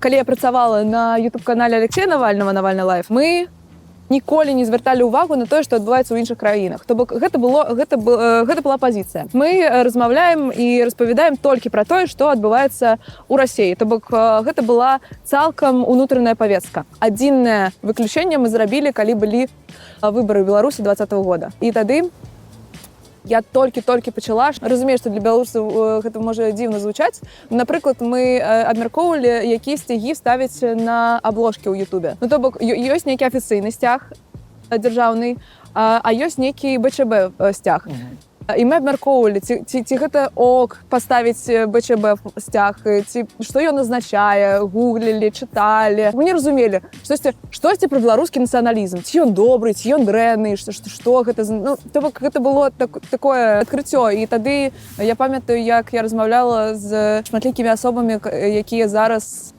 калі я працавала на YouTube-канале Алексея Навального «Навальный лайф», мы ніколі не звярталі ўвагу на тое, што адбываецца ў іншых краінах. То бок гэта была пазіцыя. Мы размаўляем і распавядаем толькі пра тое, што адбываецца ў Расіі. То бок гэта была цалкам унутраная павестка. Адзінае выключэнне мы зрабілі, калі былі выбары ў Беларусі 2020 года. І тады я толькі пачала. Разумею, што для беларусаў гэта можа дзіўна звучаць. Напрыклад, мы абмяркоўвалі, якія сцягі ставіць на абложкі ў Ютубе. Ну, то бок, ёсць нейкі афіцыйны сцяг дзяржаўны, а ёсць нейкі БЧБ сцяг. І мы абмяркоўвалі, ці гэта ок паставіць БЧБ сцяг, ці што ён азначае, гуглілі, чыталі. Мы не разумелі, штосьці пра беларускі нацыяналізм, ці ён добры, ці ён дрэнны, што гэта... Ну, то бок, гэта было такое адкрыццё. І тады я памятаю, як я размаўляла з шматлікімі асобамі, якія зараз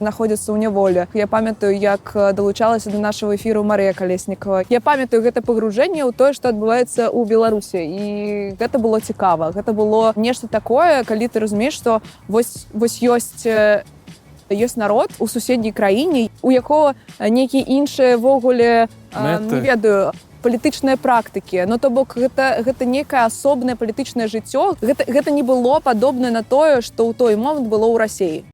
знаходзяцца ў няволі. Я памятаю, як далучалася да нашага эфіру Марыя Калеснікава. Я памятаю гэта пагружэнне ў тое, што адбываецца ў Беларусі. І гэта было цікава. Гэта было нешта такое, калі ты разумееш, што вось ёсць народ у суседняй краіне, у якога нейкія іншыя ввогуле, не ведаю, палітычныя практыкі. Ну, то бок, гэта нейкае асобнае палітычнае жыццё. Гэта не было падобнае на тое, што ў той момант было ў Расіі.